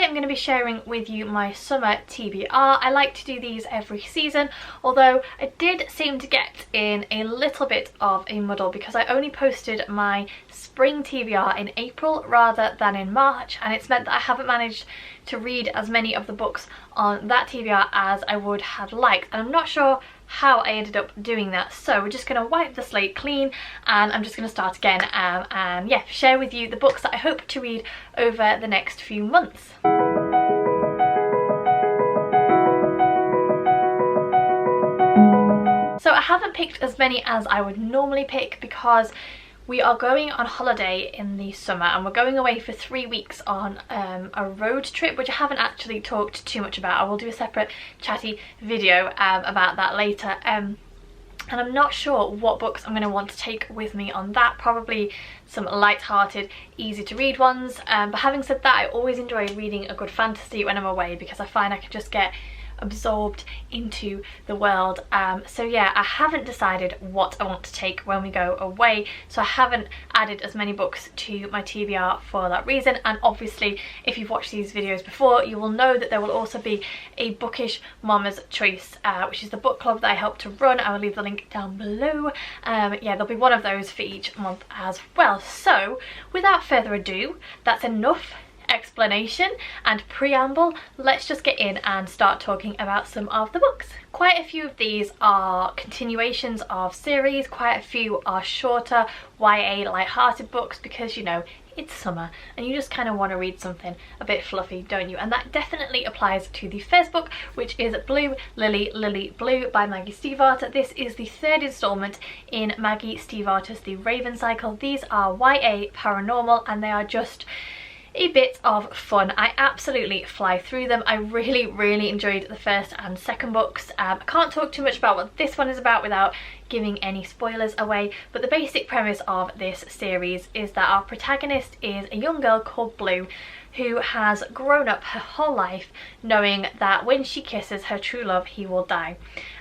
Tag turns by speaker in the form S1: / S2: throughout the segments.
S1: I'm going to be sharing with you my summer TBR. I like to do these every season, although I did seem to get in a little bit of a muddle because I only posted my spring TBR in April rather than in March, and it's meant that I haven't managed to read as many of the books on that TBR as I would have liked, and I'm not sure how I ended up doing that. So we're just going to wipe the slate clean and I'm just going to start again and yeah, share with you the books that I hope to read over the next few months. So I haven't picked as many as I would normally pick because we are going on holiday in the summer and we're going away for 3 weeks on a road trip, which I haven't actually talked too much about. I will do a separate chatty video about that later. And I'm not sure what books I'm going to want to take with me on that. Probably some light-hearted, easy to read ones. But having said that, I always enjoy reading a good fantasy when I'm away because I find I can just get absorbed into the world. So yeah, I haven't decided what I want to take when we go away, so I haven't added as many books to my TBR for that reason. And obviously if you've watched these videos before, you will know that there will also be a Bookish Mama's Choice, which is the book club that I help to run. I will leave the link down below. Yeah, there'll be one of those for each month as well. So without further ado, that's enough explanation and preamble. Let's just get in and start talking about some of the books. Quite a few of these are continuations of series, quite a few are shorter YA light-hearted books because, you know, it's summer and you just kind of want to read something a bit fluffy, don't you? And that definitely applies to the first book, which is Blue Lily Lily Blue by Maggie Stiefvater. This is the third installment in Maggie Stiefvater's The Raven Cycle. These are YA paranormal and they are just a bit of fun. I absolutely fly through them. I really enjoyed the first and second books. I can't talk too much about what this one is about without giving any spoilers away, but the basic premise of this series is that our protagonist is a young girl called Blue who has grown up her whole life knowing that when she kisses her true love he will die,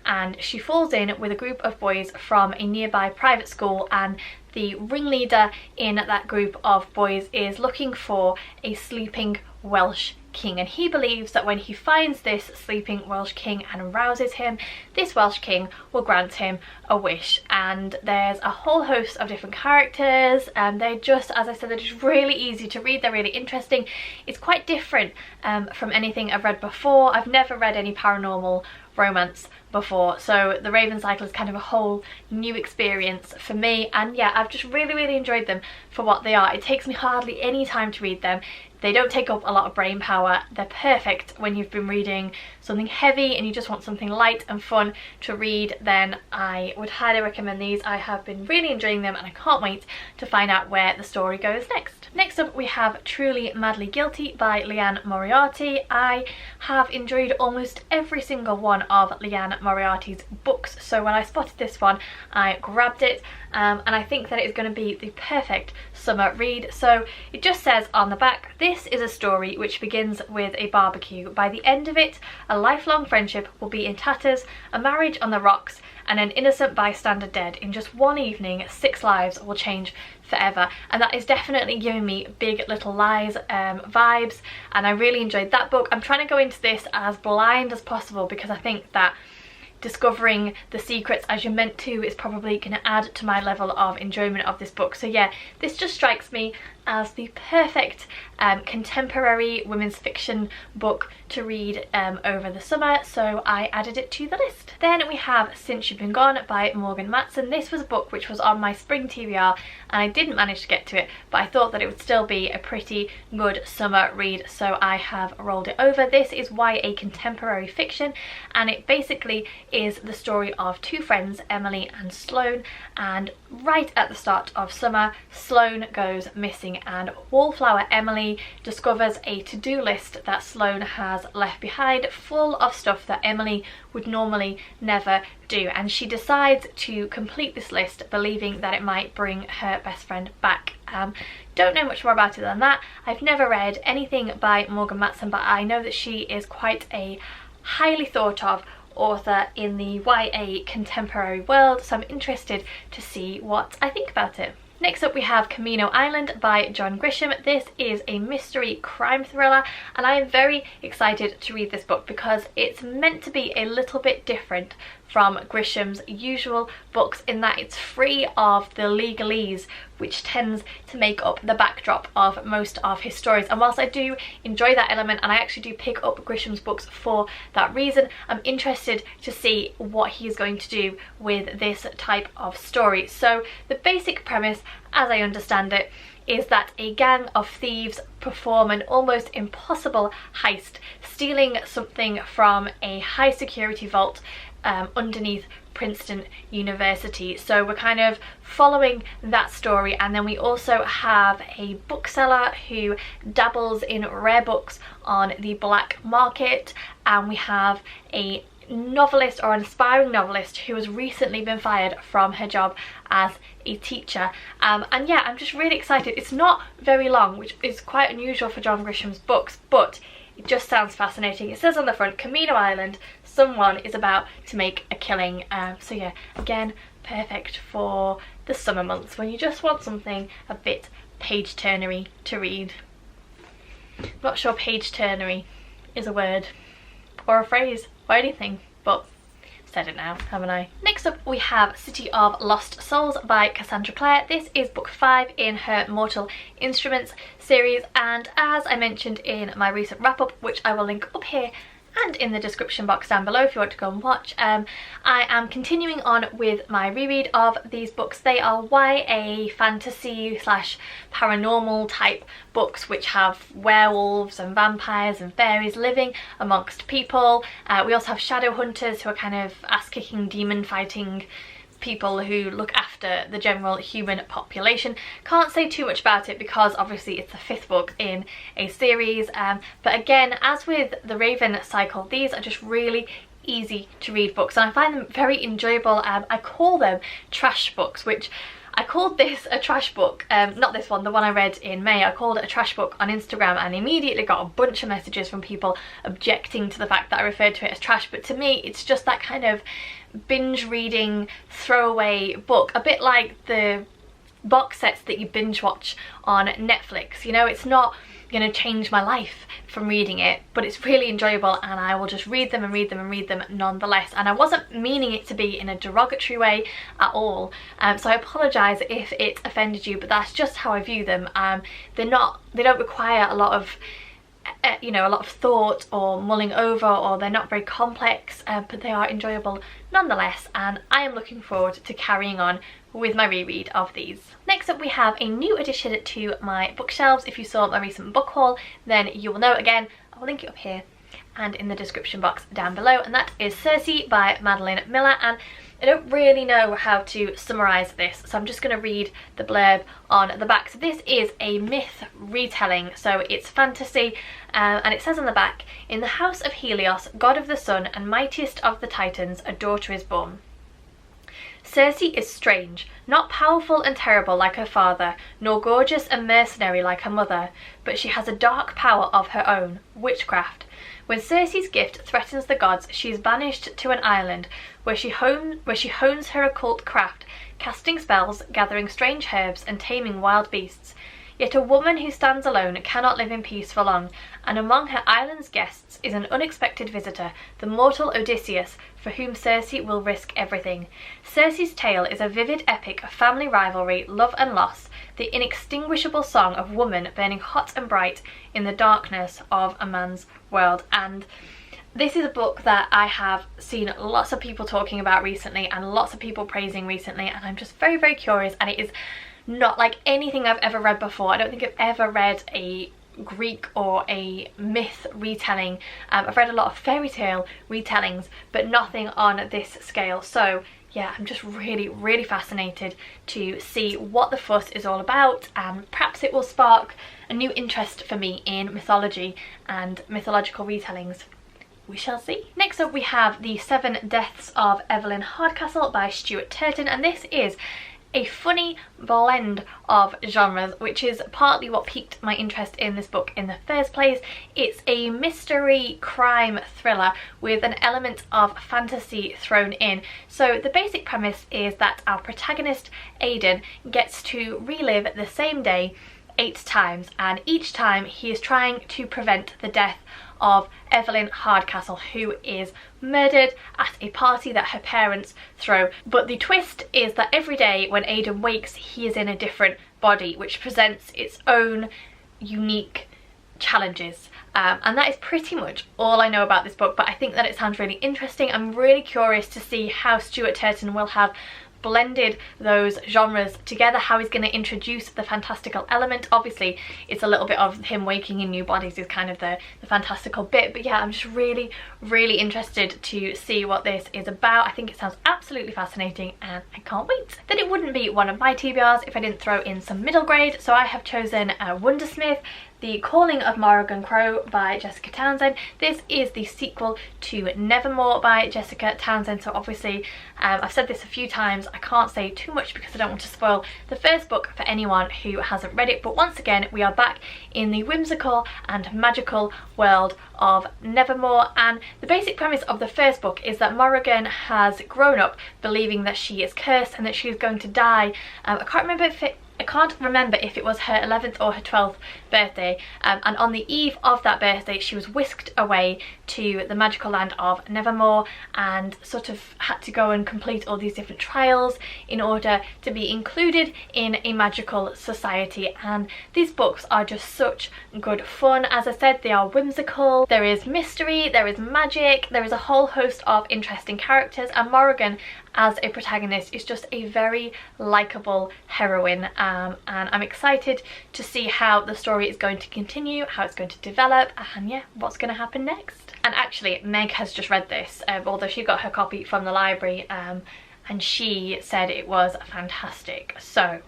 S1: and she falls in with a group of boys from a nearby private school, and the ringleader in that group of boys is looking for a sleeping Welsh king, and he believes that when he finds this sleeping Welsh king and rouses him, this Welsh king will grant him a wish. And there's a whole host of different characters and they're just, as I said, they're just really easy to read. They're really interesting. It's quite different from anything I've read before. I've never read any paranormal romance before, so The Raven Cycle is kind of a whole new experience for me, and yeah, I've just really enjoyed them for what they are. It takes me hardly any time to read them. They don't take up a lot of brain power. They're perfect when you've been reading something heavy and you just want something light and fun to read. Then I would highly recommend these. I have been really enjoying them and I can't wait to find out where the story goes next. Next up we have Truly Madly Guilty by Liane Moriarty. I have enjoyed almost every single one of Liane Moriarty's books, so when I spotted this one I grabbed it, and I think that it is going to be the perfect summer read. So it just says on the back, this is a story which begins with a barbecue. By the end of it, a lifelong friendship will be in tatters, a marriage on the rocks, and an innocent bystander dead. In just one evening, 6 lives will change forever. And that is definitely giving me Big Little Lies vibes, and I really enjoyed that book. I'm trying to go into this as blind as possible because I think that discovering the secrets as you're meant to is probably going to add to my level of enjoyment of this book. So yeah, this just strikes me as the perfect contemporary women's fiction book to read over the summer, so I added it to the list. Then we have Since You've Been Gone by Morgan Matson. This was a book which was on my spring TBR and I didn't manage to get to it, but I thought that it would still be a pretty good summer read, so I have rolled it over. This is YA contemporary fiction, and it basically is the story of 2 friends, Emily and Sloane, and right at the start of summer, Sloane goes missing and Wallflower Emily discovers a to-do list that Sloane has left behind, full of stuff that Emily would normally never do, and she decides to complete this list believing that it might bring her best friend back. Don't know much more about it than that. I've never read anything by Morgan Matson, but I know that she is quite a highly thought of author in the YA contemporary world, so I'm interested to see what I think about it. Next up we have Camino Island by John Grisham. This is a mystery crime thriller and I am very excited to read this book because it's meant to be a little bit different from Grisham's usual books in that it's free of the legalese which tends to make up the backdrop of most of his stories. And whilst I do enjoy that element and I actually do pick up Grisham's books for that reason, I'm interested to see what he's going to do with this type of story. So the basic premise, as I understand it, is that a gang of thieves perform an almost impossible heist, stealing something from a high security vault underneath Princeton University. So we're kind of following that story, and then we also have a bookseller who dabbles in rare books on the black market, and we have a novelist or an aspiring novelist who has recently been fired from her job as a teacher. And yeah, I'm just really excited. It's not very long, which is quite unusual for John Grisham's books, but it just sounds fascinating. It says on the front, Camino Island, someone is about to make a killing. So yeah, again, perfect for the summer months when you just want something a bit page turnery to read. I'm not sure page turnery is a word or a phrase or anything, but I've said it now, haven't I? Next up we have City of Lost Souls by Cassandra Clare. This is book 5 in her Mortal Instruments series, and as I mentioned in my recent wrap-up, which I will link up here and in the description box down below if you want to go and watch, I am continuing on with my reread of these books. They are YA fantasy slash paranormal type books which have werewolves and vampires and fairies living amongst people. We also have shadow hunters who are kind of ass-kicking, demon fighting people who look after the general human population. Can't say too much about it because obviously it's the 5th book in a series, but again, as with the Raven cycle, these are just really easy to read books and I find them very enjoyable. I call them trash books, which I called this a trash book, not this one, the one I read in May. I called it a trash book on Instagram and immediately got a bunch of messages from people objecting to the fact that I referred to it as trash, but to me it's just that kind of binge reading throwaway book, a bit like the box sets that you binge watch on Netflix. You know, it's not going to change my life from reading it, but it's really enjoyable and I will just read them and read them and read them nonetheless. And I wasn't meaning it to be in a derogatory way at all, so I apologise if it offended you, but that's just how I view them. They don't require a lot of you know, a lot of thought or mulling over, or they're not very complex, but they are enjoyable nonetheless, and I am looking forward to carrying on with my reread of these. Next up we have a new addition to my bookshelves. If you saw my recent book haul, then you will know. Again, I'll link it up here and in the description box down below, and that is Circe by Madeline Miller. And I don't really know how to summarise this, so I'm just going to read the blurb on the back. So this is a myth retelling, so it's fantasy, and it says on the back, in the house of Helios, god of the sun and mightiest of the Titans, a daughter is born. Circe is strange, not powerful and terrible like her father, nor gorgeous and mercenary like her mother, but she has a dark power of her own, witchcraft. When Circe's gift threatens the gods, she is banished to an island where she hones her occult craft, casting spells, gathering strange herbs, and taming wild beasts. Yet a woman who stands alone cannot live in peace for long, and among her island's guests is an unexpected visitor, the mortal Odysseus, for whom Circe will risk everything. Circe's tale is a vivid epic of family rivalry, love and loss, the inextinguishable song of woman burning hot and bright in the darkness of a man's world. And this is a book that I have seen lots of people talking about recently and lots of people praising recently, and I'm just very, very curious, and it is not like anything I've ever read before. I don't think I've ever read a Greek or a myth retelling. I've read a lot of fairy tale retellings, but nothing on this scale. So yeah, I'm just really, really fascinated to see what the fuss is all about, and perhaps it will spark a new interest for me in mythology and mythological retellings. We shall see. Next up we have The 7 Deaths of Evelyn Hardcastle by Stuart Turton, and this is a funny blend of genres, which is partly what piqued my interest in this book in the first place. It's a mystery crime thriller with an element of fantasy thrown in. So the basic premise is that our protagonist Aidan gets to relive the same day 8 times, and each time he is trying to prevent the death of Evelyn Hardcastle, who is murdered at a party that her parents throw. But the twist is that every day when Aidan wakes, he is in a different body, which presents its own unique challenges. And that is pretty much all I know about this book, but I think that it sounds really interesting. I'm really curious to see how Stuart Turton will have blended those genres together, how he's going to introduce the fantastical element. Obviously it's a little bit of him waking in new bodies is kind of the fantastical bit, but yeah, I'm just really interested to see what this is about. I think it sounds absolutely fascinating and I can't wait. Then it wouldn't be one of my TBRs if I didn't throw in some middle grade, so I have chosen Wondersmith, The Calling of Morrigan Crow by Jessica Townsend. This is the sequel to Nevermore by Jessica Townsend, so obviously I've said this a few times, I can't say too much because I don't want to spoil the first book for anyone who hasn't read it, but once again we are back in the whimsical and magical world of Nevermore, and the basic premise of the first book is that Morrigan has grown up believing that she is cursed and that she is going to die. I can't remember if it was her 11th or her 12th birthday, and on the eve of that birthday she was whisked away to the magical land of Nevermore and sort of had to go and complete all these different trials in order to be included in a magical society. And these books are just such good fun. As I said, they are whimsical, there is mystery, there is magic, there is a whole host of interesting characters, and Morrigan as a protagonist is just a very likeable heroine, and I'm excited to see how the story is going to continue, how it's going to develop, and yeah, what's going to happen next. And actually Meg has just read this, although she got her copy from the library, and she said it was fantastic, so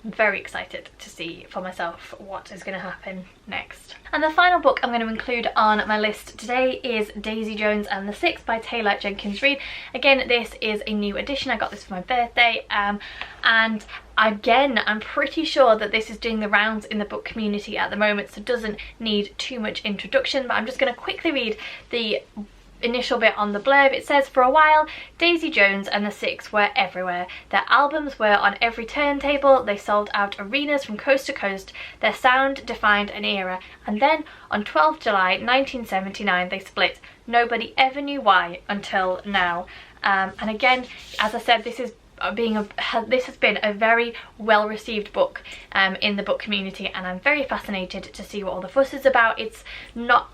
S1: I'm very excited to see for myself what is going to happen next. And the final book I'm going to include on my list today is Daisy Jones and the Six by Taylor Jenkins Reid. Again, this is a new edition, I got this for my birthday, and again I'm pretty sure that this is doing the rounds in the book community at the moment, so it doesn't need too much introduction, but I'm just going to quickly read the initial bit on the blurb. It says, for a while, Daisy Jones and the Six were everywhere. Their albums were on every turntable, they sold out arenas from coast to coast, their sound defined an era, and then on 12th July 1979 they split. Nobody ever knew why until now. And again, as I said, this has been a very well received book in the book community, and I'm very fascinated to see what all the fuss is about. It's not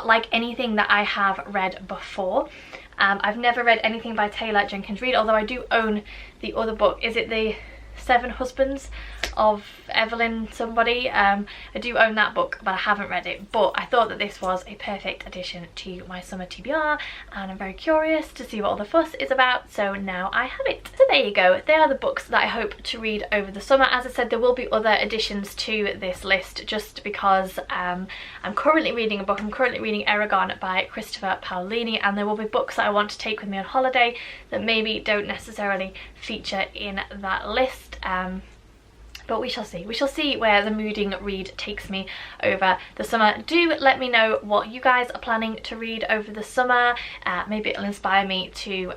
S1: like anything that I have read before. I've never read anything by Taylor Jenkins Reid, although I do own the other book. Is it the 7 Husbands of Evelyn somebody? I do own that book, but I haven't read it. But I thought that this was a perfect addition to my summer TBR, and I'm very curious to see what all the fuss is about, so now I have it. So there you go, they are the books that I hope to read over the summer. As I said, there will be other additions to this list just because I'm currently reading a book. I'm currently reading Eragon by Christopher Paolini, and there will be books that I want to take with me on holiday that maybe don't necessarily feature in that list. But we shall see. We shall see where the mooding read takes me over the summer. Do let me know what you guys are planning to read over the summer. Maybe it'll inspire me to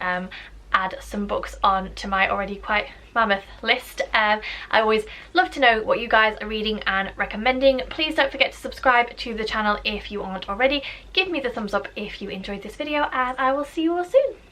S1: add some books on to my already quite mammoth list. I always love to know what you guys are reading and recommending. Please don't forget to subscribe to the channel if you aren't already. Give me the thumbs up if you enjoyed this video, and I will see you all soon.